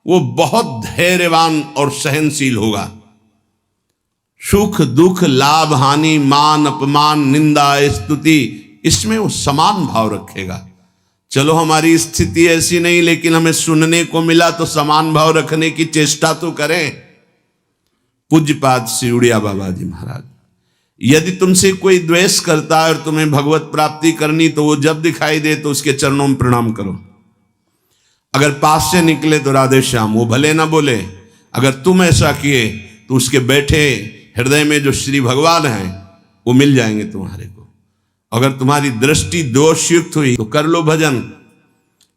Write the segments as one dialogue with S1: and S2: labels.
S1: वो बहुत धैर्यवान और सहनशील होगा। सुख दुख लाभ हानि मान अपमान निंदा स्तुति, इसमें वो समान भाव रखेगा। चलो हमारी स्थिति ऐसी नहीं, लेकिन हमें सुनने को मिला तो समान भाव रखने की चेष्टा तो करें। पूज्यपाद श्री उड़िया बाबा जी महाराज, यदि तुमसे कोई द्वेष करता है और तुम्हें भगवत प्राप्ति करनी, तो वो जब दिखाई दे तो उसके चरणों में प्रणाम करो। अगर पास से निकले तो राधे श्याम, वो भले ना बोले, अगर तुम ऐसा किए तो उसके बैठे हृदय में जो श्री भगवान हैं वो मिल जाएंगे तुम्हारे को। अगर तुम्हारी दृष्टि दोषयुक्त हुई तो कर लो भजन,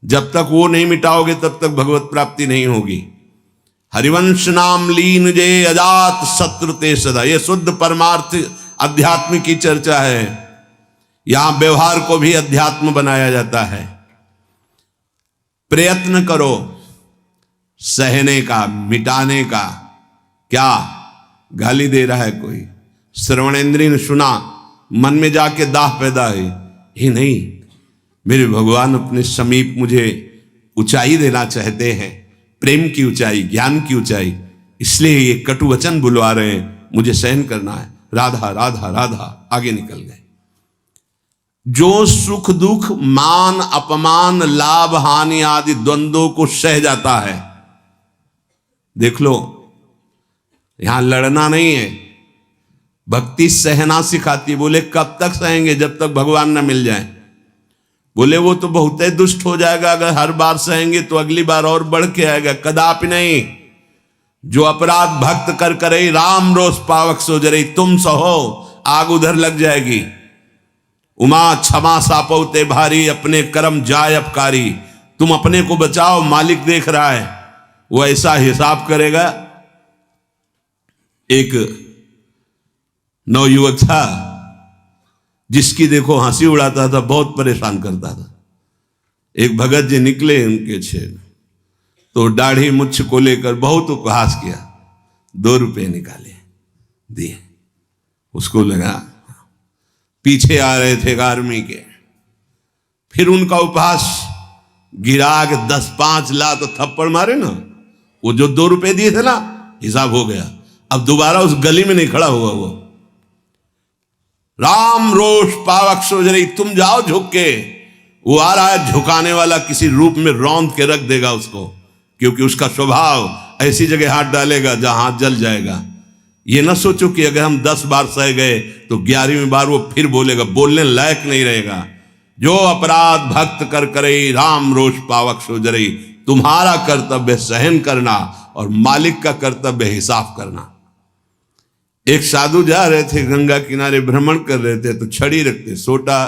S1: जब तक वो नहीं मिटाओगे तब तक भगवत प्राप्ति नहीं होगी। हरिवंश नाम लीन जय अजात शत्रु ते सदा, ये शुद्ध परमार्थ अध्यात्म की चर्चा है। यहां व्यवहार को भी अध्यात्म बनाया जाता है। प्रयत्न करो सहने का, मिटाने का। क्या गाली दे रहा है कोई, श्रवणेंद्रिय ने सुना, मन में जाके दाह पैदा हुई, ही नहीं मेरे भगवान अपने समीप मुझे ऊंचाई देना चाहते हैं, प्रेम की ऊंचाई, ज्ञान की ऊंचाई, इसलिए ये कटु वचन बुलवा रहे हैं, मुझे सहन करना है। राधा राधा राधा, आगे निकल गए। जो सुख दुख मान अपमान लाभ हानि आदि द्वंद्वों को सह जाता है, देख लो यहां लड़ना नहीं है, भक्ति सहना सिखाती। बोले कब तक सहेंगे, जब तक भगवान न मिल जाए। बोले वो तो बहुत ही दुष्ट हो जाएगा, अगर हर बार सहेंगे तो अगली बार और बढ़ के आएगा। कदापि नहीं। जो अपराध भक्त कर करे राम रोष पावक सो जरे, तुम सहो आग उधर लग जाएगी। उमा क्षमा सापौते भारी, अपने कर्म जाय अपकारी। तुम अपने को बचाओ, मालिक देख रहा है, वो ऐसा हिसाब करेगा। एक नवयुवक था जिसकी देखो हंसी उड़ाता था, बहुत परेशान करता था। एक भगत जी निकले उनके छेद, तो दाढ़ी मुछ को लेकर बहुत उपहास किया। 2 रुपए निकाले, दिए। उसको लगा पीछे आ रहे थे आर्मी के, फिर उनका उपहास गिरा के 10-5 ला तो थप्पड़ मारे ना, वो जो 2 रुपए दिए थे ना, हिसाब हो गया। अब दोबारा उस गली में नहीं खड़ा हुआ वो। राम रोष पावक सोजरी, तुम जाओ झुक के। वो आ रहा है झुकाने वाला, किसी रूप में रौंद के रख देगा उसको, क्योंकि उसका स्वभाव ऐसी जगह हाथ डालेगा जहां हाथ जल जाएगा। ये ना सोचो कि अगर हम 10 बार सह गए तो 11वीं बार वो फिर बोलेगा, बोलने लायक नहीं रहेगा। जो अपराध भक्त कर करे राम रोष पावक सोजरी, तुम्हारा कर्तव्य सहन करना और मालिक का कर्तव्य हिसाब करना। एक साधु जा रहे थे, गंगा किनारे भ्रमण कर रहे थे, तो छड़ी रखते, सोटा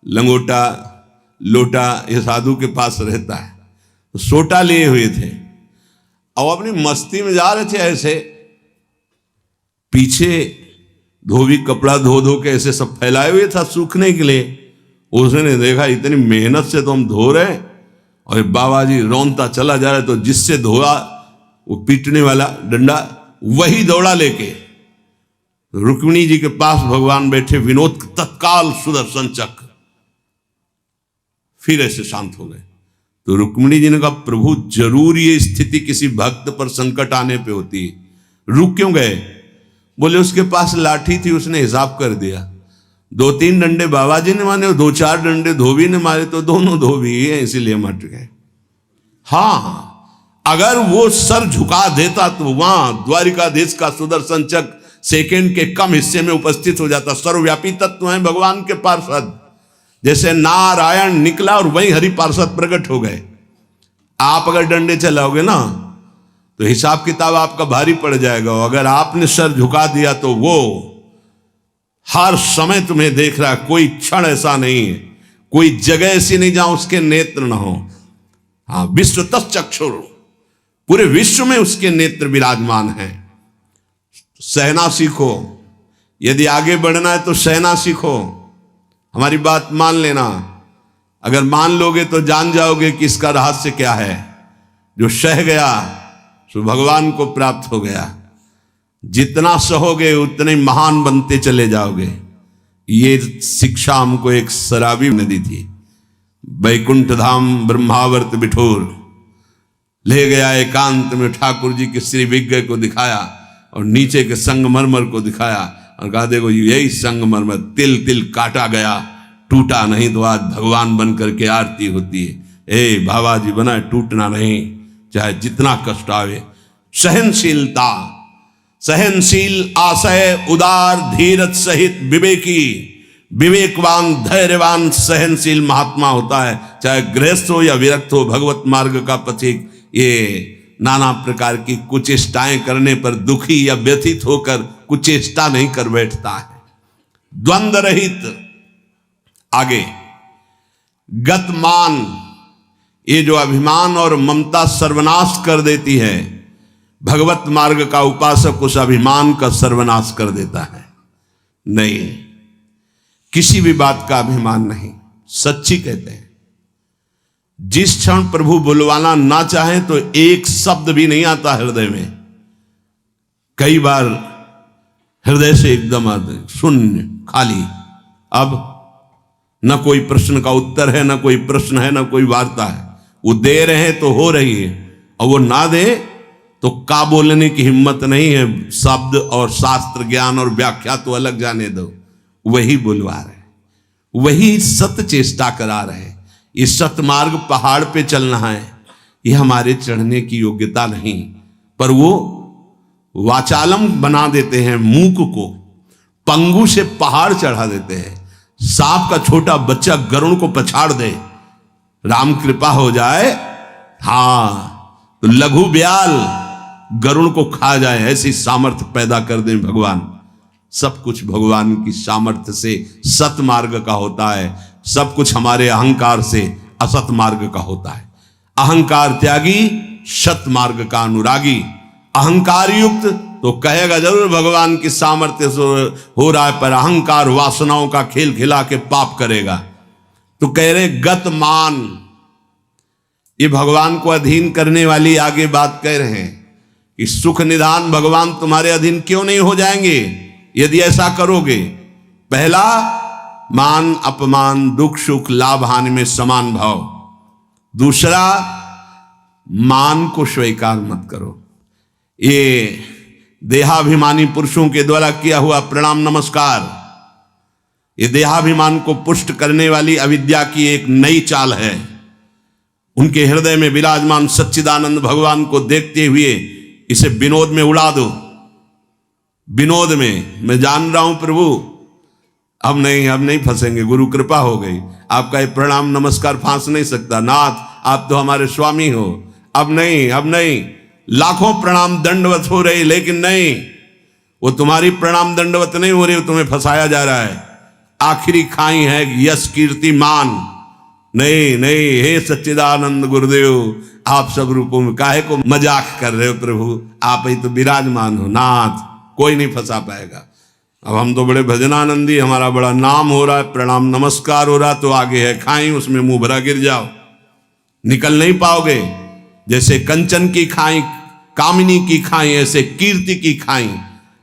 S1: लंगोटा लोटा ये साधु के पास रहता है, तो सोटा लिए हुए थे और अपनी मस्ती में जा रहे थे। ऐसे पीछे धोबी कपड़ा धो धो के ऐसे सब फैलाए हुए था सूखने के लिए। उसने देखा इतनी मेहनत से तो हम धो रहे, और बाबा जी रौंदता चला जा रहा है, तो जिससे धोआ वो पीटने वाला डंडा वही दौड़ा लेके रुक्मिणी जी के पास भगवान बैठे, विनोद तत्काल सुदर्शन चक्र, फिर ऐसे शांत हो गए। तो रुक्मिणी जी ने कहा, प्रभु जरूर ये स्थिति किसी भक्त पर संकट आने पे होती है, रुक क्यों गए? बोले उसके पास लाठी थी, उसने हिसाब कर दिया। 2-3 डंडे बाबा जी ने मारे और 2-4 डंडे धोबी ने मारे, तो दोनों धोबी है, इसीलिए मट गए। हाँ, अगर वो सर झुका देता तो वहां द्वारिकाधीश का सुदर्शन चक्र सेकंड के कम हिस्से में उपस्थित हो जाता। सर्वव्यापी तत्व है भगवान के पार्षद, जैसे नारायण निकला और वहीं हरि पार्षद प्रकट हो गए। आप अगर डंडे चलाओगे ना तो हिसाब किताब आपका भारी पड़ जाएगा। अगर आपने सर झुका दिया तो वो हर समय तुम्हें देख रहा है, कोई क्षण ऐसा नहीं है, कोई जगह ऐसी नहीं जहां उसके नेत्र न हो। हाँ, विश्व तच्चक्षुर, पूरे विश्व में उसके नेत्र विराजमान हैं। सहना सीखो, यदि आगे बढ़ना है तो सहना सीखो। हमारी बात मान लेना, अगर मान लोगे तो जान जाओगे कि इसका रहस्य क्या है। जो सह गया सो भगवान को प्राप्त हो गया। जितना सहोगे उतने महान बनते चले जाओगे। ये शिक्षा हमको एक शराबी ने दी थी। वैकुंठ धाम ब्रह्मावर्त बिठोर, ले गया एकांत में, ठाकुर जी के श्री विग्रह को दिखाया और नीचे के संगमरमर को दिखाया और कहा देखो यही संगमरमर तिल तिल काटा गया, टूटा नहीं तो आज भगवान बन करके आरती होती है। ए बाबा जी बना टूटना नहीं, चाहे जितना कष्ट आवे। सहनशीलता, सहनशील, आशय, उदार, धीरज सहित विवेकी, विवेकवान, धैर्यवान, सहनशील महात्मा होता है, चाहे गृहस्थ हो या विरक्त हो, भगवत मार्ग का पथिक। ये नाना प्रकार की कुचेष्टाएं करने पर दुखी या व्यथित होकर कुचेष्टा नहीं कर बैठता है। द्वंद्व रहित। आगे गतमान, ये जो अभिमान और ममता सर्वनाश कर देती है, भगवत मार्ग का उपासक उस अभिमान का सर्वनाश कर देता है। नहीं, किसी भी बात का अभिमान नहीं। सच्ची कहते हैं, जिस क्षण प्रभु बुलवाना ना चाहे तो एक शब्द भी नहीं आता हृदय में। कई बार हृदय से एकदम आते शून्य, खाली। अब न कोई प्रश्न का उत्तर है, न कोई प्रश्न है, न कोई वार्ता है। वो दे रहे हैं तो हो रही है, और वो ना दे तो का बोलने की हिम्मत नहीं है। शब्द और शास्त्र ज्ञान और व्याख्या तो अलग जाने दो, वही बुलवा रहे, वही सत्य चेष्टा करा रहे। इस सतमार्ग पहाड़ पे चलना है, ये हमारे चढ़ने की योग्यता नहीं, पर वो वाचालम बना देते हैं। मूक को पंगु से पहाड़ चढ़ा देते हैं। सांप का छोटा बच्चा गरुड़ को पछाड़ दे, राम कृपा हो जाए, हाँ, तो लघु ब्याल गरुड़ को खा जाए, ऐसी सामर्थ्य पैदा कर दे भगवान। सब कुछ भगवान की सामर्थ्य से सत मार्ग का होता है, सब कुछ हमारे अहंकार से असत मार्ग का होता है। अहंकार त्यागी, सत मार्ग का अनुरागी। अहंकार युक्त तो कहेगा जरूर भगवान की सामर्थ्य से हो रहा है, पर अहंकार वासनाओं का खेल खिला के पाप करेगा। तो कह रहे गतमान, ये भगवान को अधीन करने वाली आगे बात कह रहे हैं कि सुख निधान भगवान तुम्हारे अधीन क्यों नहीं हो जाएंगे यदि ऐसा करोगे। पहला, मान अपमान, दुख सुख, लाभ हानि में समान भाव। दूसरा, मान को स्वीकार मत करो। ये देहाभिमानी पुरुषों के द्वारा किया हुआ प्रणाम नमस्कार, ये देहाभिमान को पुष्ट करने वाली अविद्या की एक नई चाल है। उनके हृदय में विराजमान सच्चिदानंद भगवान को देखते हुए इसे विनोद में उड़ा दो। विनोद में, मैं जान रहा हूं प्रभु, अब नहीं फंसेंगे, गुरु कृपा हो गई। आपका ये प्रणाम नमस्कार फांस नहीं सकता, नाथ आप तो हमारे स्वामी हो। अब नहीं, लाखों प्रणाम दंडवत हो रही, लेकिन नहीं, वो तुम्हारी प्रणाम दंडवत नहीं हो रही, वो तुम्हें फंसाया जा रहा है। आखिरी खाई है यश कीर्ति मान। नहीं, हे सच्चिदानंद गुरुदेव, आप सब रूपों में काहे को मजाक कर रहे हो प्रभु, आप ही तो विराजमान हो नाथ, कोई नहीं फंसा पाएगा। अब हम तो बड़े भजनानंदी, हमारा बड़ा नाम हो रहा है, प्रणाम नमस्कार हो रहा, तो आगे है खाई, उसमें मुंह भरा गिर जाओ, निकल नहीं पाओगे। जैसे कंचन की खाई, कामिनी की खाई, ऐसे कीर्ति की खाई।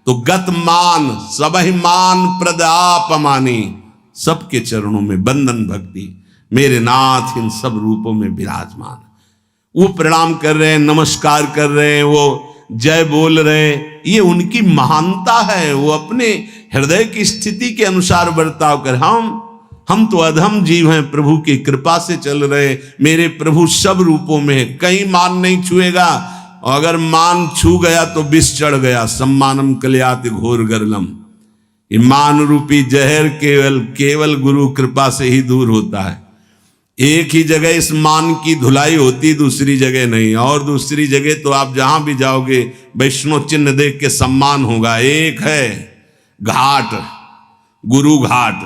S1: तो गत मान, सबहि मान प्रद आपमानी, सबके चरणों में बंधन भक्ति, मेरे नाथ इन सब रूपों में विराजमान। वो प्रणाम कर रहे हैं, नमस्कार कर रहे हैं, वो जय बोल रहे हैं, ये उनकी महानता है। वो अपने हृदय की स्थिति के अनुसार बर्ताव कर, हम तो अधम जीव हैं, प्रभु की कृपा से चल रहे। मेरे प्रभु सब रूपों में है, कहीं मान नहीं छुएगा, और अगर मान छू गया तो विष चढ़ गया। सम्मानम कल्याति घोर गरलम, ये मान रूपी जहर केवल गुरु कृपा से ही दूर होता है। एक ही जगह इस मान की धुलाई होती, दूसरी जगह नहीं। और दूसरी जगह तो आप जहां भी जाओगे वैष्णव चिन्ह देख के सम्मान होगा। एक है घाट, गुरु घाट,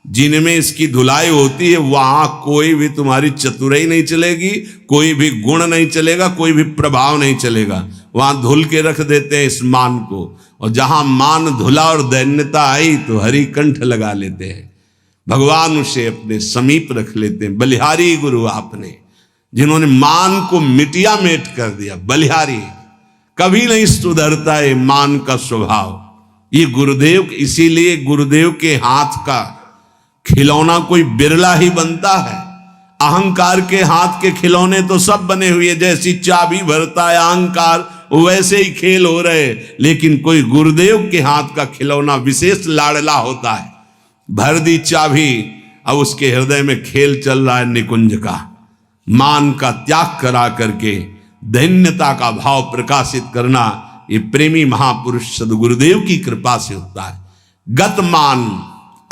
S1: जिनमें इसकी धुलाई होती है, वहां कोई भी तुम्हारी चतुराई नहीं चलेगी, कोई भी गुण नहीं चलेगा, कोई भी प्रभाव नहीं चलेगा। वहां धुल के रख देते हैं इस मान को, और जहां मान धुला और दैन्यता आई तो हरि कंठ लगा लेते हैं, भगवान उसे अपने समीप रख लेते हैं। बलिहारी गुरु आपने, जिन्होंने मान को मिटिया मेट कर दिया। बलिहारी कभी नहीं सुधरता है मान का स्वभाव। ये गुरुदेव, इसीलिए गुरुदेव के हाथ का खिलौना कोई बिरला ही बनता है। अहंकार के हाथ के खिलौने तो सब बने हुए, जैसी चाबी भरता है अहंकार वैसे ही खेल हो रहे, लेकिन कोई गुरुदेव के हाथ का खिलौना विशेष लाडला होता है। भर दी चाबी, अब उसके हृदय में खेल चल रहा है निकुंज का। मान का त्याग करा करके दैन्यता का भाव प्रकाशित करना, ये प्रेमी महापुरुष सदगुरुदेव की कृपा से होता है। गत मान,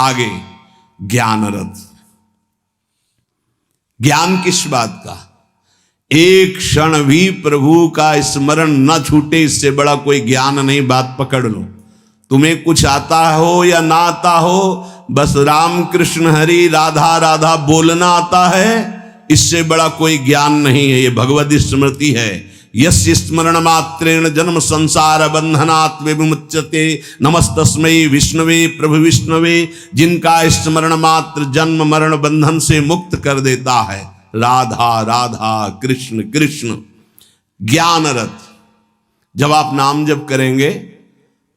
S1: आगे ज्ञान रथ। ज्ञान किस बात का? एक क्षण भी प्रभु का स्मरण न छूटे, इससे बड़ा कोई ज्ञान नहीं। बात पकड़ लो। तुम्हें कुछ आता हो या ना आता हो, बस राम कृष्ण हरि राधा राधा बोलना आता है, इससे बड़ा कोई ज्ञान नहीं है। ये भगवद स्मृति है। यस्य स्मरण मात्रेण जन्म संसार बंधनात् विमुच्यते, नमस्तस्मै विष्णवे प्रभु विष्णवे। जिनका स्मरण मात्र जन्म मरण बंधन से मुक्त कर देता है। राधा राधा कृष्ण कृष्ण। ज्ञान रथ। जब आप नाम जप करेंगे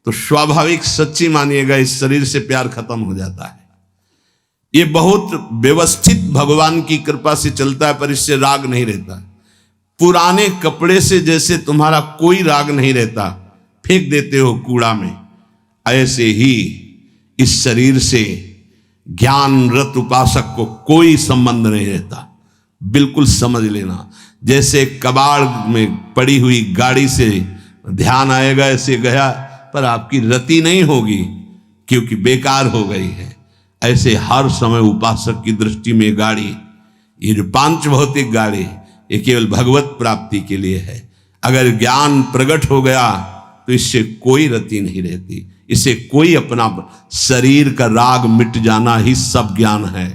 S1: तो स्वाभाविक सच्ची मानिएगा इस शरीर से प्यार खत्म हो जाता है। ये बहुत व्यवस्थित भगवान की कृपा से चलता है, पर इससे राग नहीं रहता। पुराने कपड़े से जैसे तुम्हारा कोई राग नहीं रहता, फेंक देते हो कूड़ा में, ऐसे ही इस शरीर से ज्ञान रत उपासक को कोई संबंध नहीं रहता। बिल्कुल समझ लेना। जैसे कबाड़ में पड़ी हुई गाड़ी से ध्यान आएगा ऐसे गया, पर आपकी रति नहीं होगी क्योंकि बेकार हो गई है। ऐसे हर समय उपासक की दृष्टि में गाड़ी, ये जो पांच भौतिक गाड़ी, ये केवल भगवत प्राप्ति के लिए है। अगर ज्ञान प्रकट हो गया तो इससे कोई रति नहीं रहती, इससे कोई अपना शरीर का राग मिट जाना ही सब ज्ञान है।